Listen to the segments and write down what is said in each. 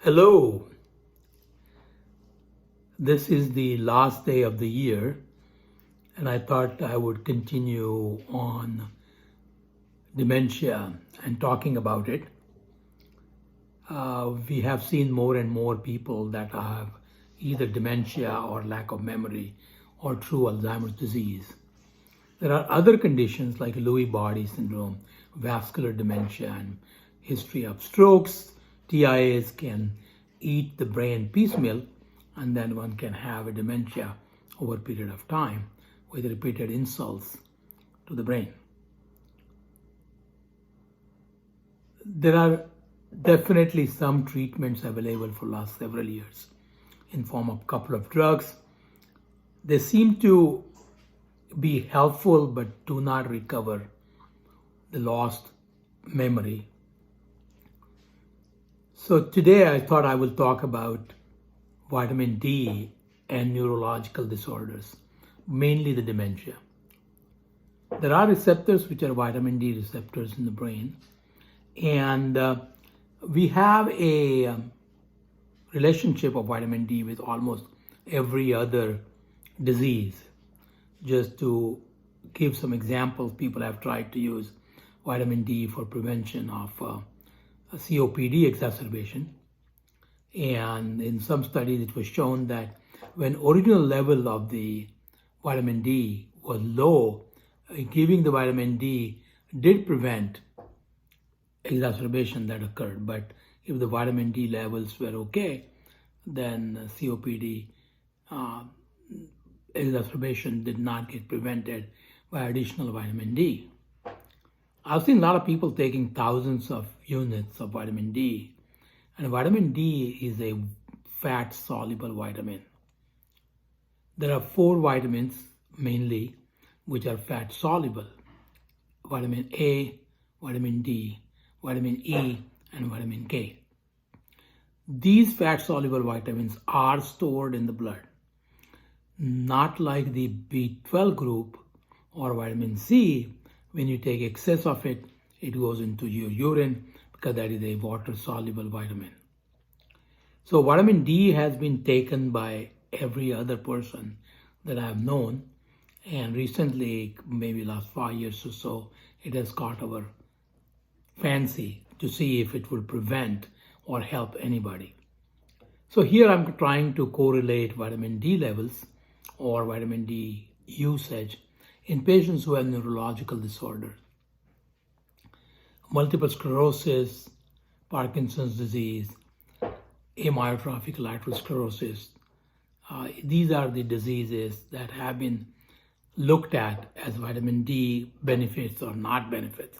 Hello, this is the last day of the year, and I thought I would continue on dementia and talking about it. We have seen more and more people that have either dementia or lack of memory or true Alzheimer's disease. There are other conditions like Lewy body syndrome, vascular dementia, and history of strokes. TIAs can eat the brain piecemeal, and then one can have a dementia over a period of time with repeated insults to the brain. There are definitely some treatments available for last several years in form of couple of drugs. They seem to be helpful but do not recover the lost memory. So today I thought I will talk about vitamin D and neurological disorders, mainly the dementia. There are receptors which are vitamin D receptors in the brain, and we have a relationship of vitamin D with almost every other disease. Just to give some examples, people have tried to use vitamin D for prevention of COPD exacerbation. And in some studies, it was shown that when original level of the vitamin D was low, giving the vitamin D did prevent exacerbation that occurred. But if the vitamin D levels were okay, then COPD exacerbation did not get prevented by additional vitamin D. I've seen a lot of people taking thousands of units of vitamin D, and vitamin D is a fat-soluble vitamin. There are 4 vitamins mainly which are fat-soluble: vitamin A, vitamin D, vitamin E, and vitamin K. These fat-soluble vitamins are stored in the blood, not like the B12 group or vitamin C. When you take excess of it, it goes into your urine because that is a water-soluble vitamin. So vitamin D has been taken by every other person that I've known, and recently, maybe last 5 years or so, it has caught our fancy to see if it will prevent or help anybody. So here I'm trying to correlate vitamin D levels or vitamin D usage in patients who have neurological disorders. Multiple sclerosis, Parkinson's disease, amyotrophic lateral sclerosis. These are the diseases that have been looked at as vitamin D benefits or not benefits.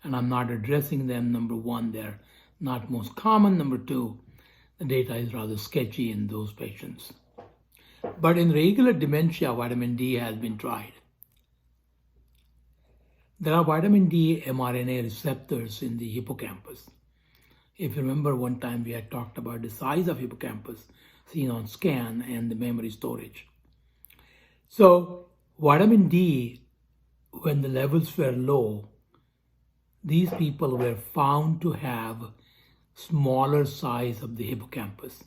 And I'm not addressing them. Number one, they're not most common. Number two, the data is rather sketchy in those patients. But in regular dementia, vitamin D has been tried. There are vitamin D mRNA receptors in the hippocampus. If you remember, one time we had talked about the size of hippocampus seen on scan and the memory storage. So vitamin D, when the levels were low, these people were found to have smaller size of the hippocampus.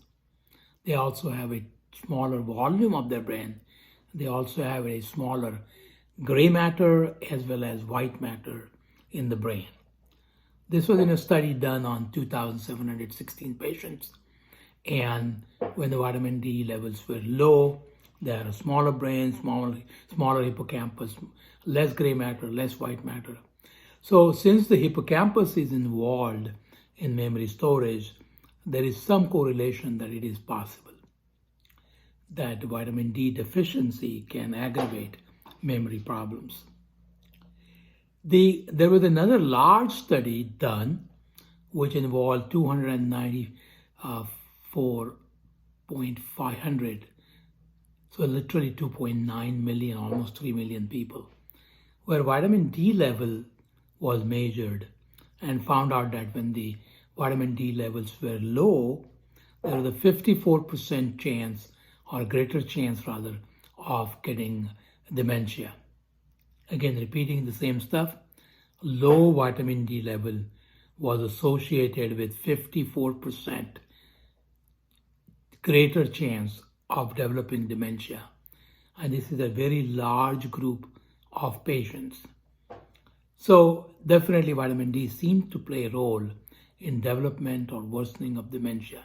They also have a smaller volume of their brain. They also have a smaller gray matter as well as white matter in the brain. This was in a study done on 2,716 patients. And when the vitamin D levels were low, they had a smaller brain, smaller hippocampus, less gray matter, less white matter. So since the hippocampus is involved in memory storage, there is some correlation that it is possible that vitamin D deficiency can aggravate memory problems. There was another large study done which involved 294,500, so literally 2.9 million, almost 3 million people, where vitamin D level was measured and found out that when the vitamin D levels were low, there was a 54% chance or greater chance rather of getting dementia. Again, repeating the same stuff, low vitamin D level was associated with 54% greater chance of developing dementia. And this is a very large group of patients. So definitely vitamin D seems to play a role in development or worsening of dementia.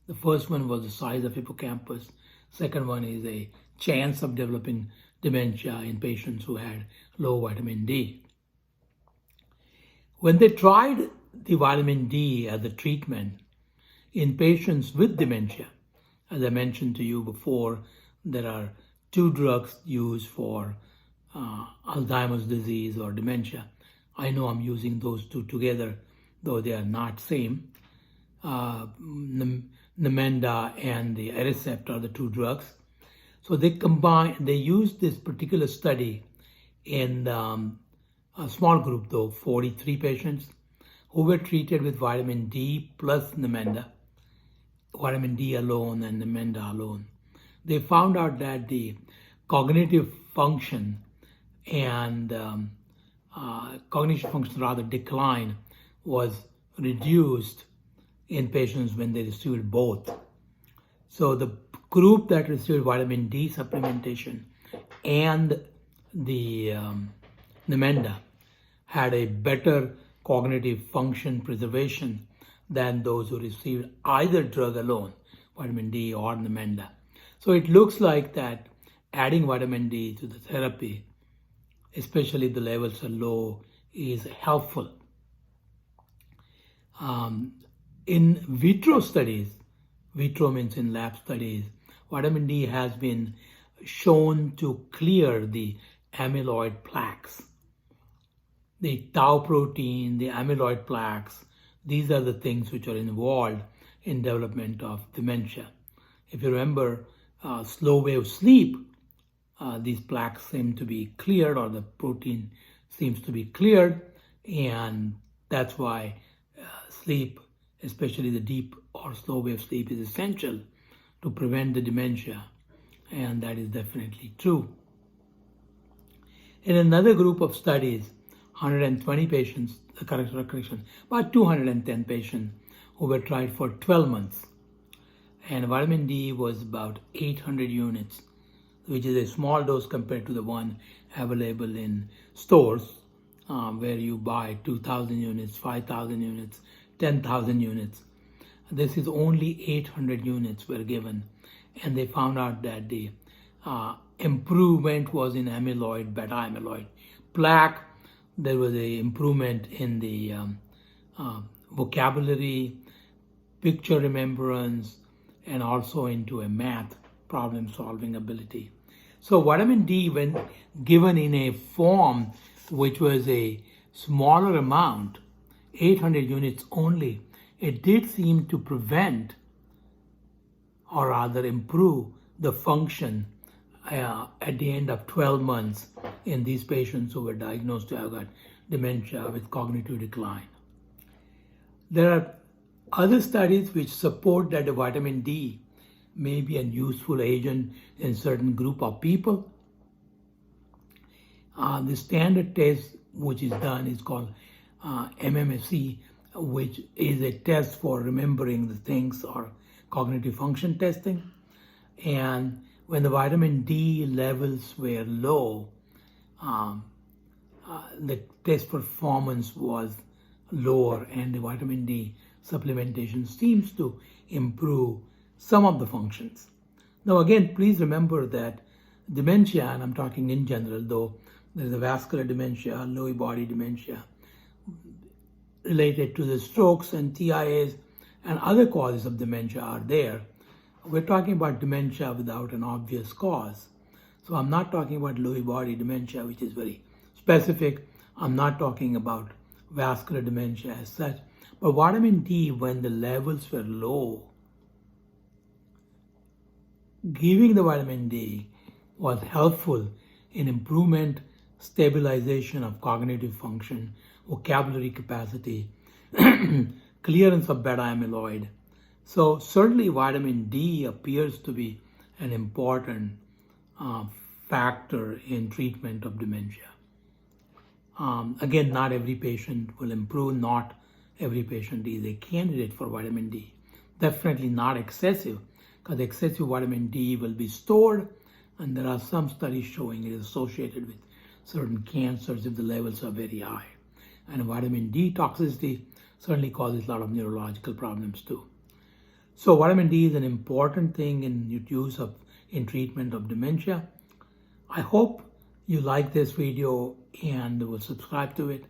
The first one was the size of hippocampus. Second one is a chance of developing dementia in patients who had low vitamin D. When they tried the vitamin D as a treatment in patients with dementia, as I mentioned to you before, there are two drugs used for Alzheimer's disease or dementia. I know I'm using those two together, though they are not same. Namenda and the Aricept are the two drugs. So they used this particular study in a small group though, 43 patients who were treated with vitamin D plus Namenda, vitamin D alone and Namenda alone. They found out that the cognitive function and decline was reduced in patients when they received both. So the group that received vitamin D supplementation and the Namenda had a better cognitive function preservation than those who received either drug alone, vitamin D or Namenda. So it looks like that adding vitamin D to the therapy, especially if the levels are low, is helpful. In vitro studies, vitro means in lab studies, vitamin D has been shown to clear the amyloid plaques. The tau protein, the amyloid plaques, these are the things which are involved in development of dementia. If you remember slow wave sleep, these plaques seem to be cleared, or the protein seems to be cleared, and that's why sleep, especially the deep or slow wave sleep, is essential to prevent the dementia, and that is definitely true. In another group of studies, 120 patients, about 210 patients who were tried for 12 months, and vitamin D was about 800 units, which is a small dose compared to the one available in stores where you buy 2,000 units, 5,000 units, 10,000 units. This is only 800 units were given, and they found out that the improvement was in amyloid, beta amyloid plaque. There was an improvement in the vocabulary, picture remembrance, and also into a math problem solving ability. So vitamin D, when given in a form which was a smaller amount, 800 units only, it did seem to prevent, or rather improve, the function at the end of 12 months in these patients who were diagnosed to have got dementia with cognitive decline. There are other studies which support that the vitamin D may be a useful agent in certain group of people. The standard test which is done is called MMSE, which is a test for remembering the things, or cognitive function testing. And when the vitamin D levels were low, the test performance was lower, and the vitamin D supplementation seems to improve some of the functions. Now again, please remember that dementia, and I'm talking in general, though there's a vascular dementia, Lewy body dementia, related to the strokes and TIAs and other causes of dementia are there. We're talking about dementia without an obvious cause. So I'm not talking about Lewy body dementia, which is very specific. I'm not talking about vascular dementia as such. But vitamin D, when the levels were low, giving the vitamin D was helpful in improvement, stabilization of cognitive function, vocabulary capacity, clearance of beta amyloid. So certainly vitamin D appears to be an important factor in treatment of dementia. Again, not every patient will improve, not every patient is a candidate for vitamin D. Definitely not excessive, because excessive vitamin D will be stored, and there are some studies showing it is associated with certain cancers if the levels are very high. And vitamin D toxicity certainly causes a lot of neurological problems too. So vitamin D is an important thing in use of in treatment of dementia. I hope you like this video and will subscribe to it.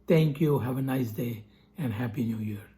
Thank you. Have a nice day and Happy New Year.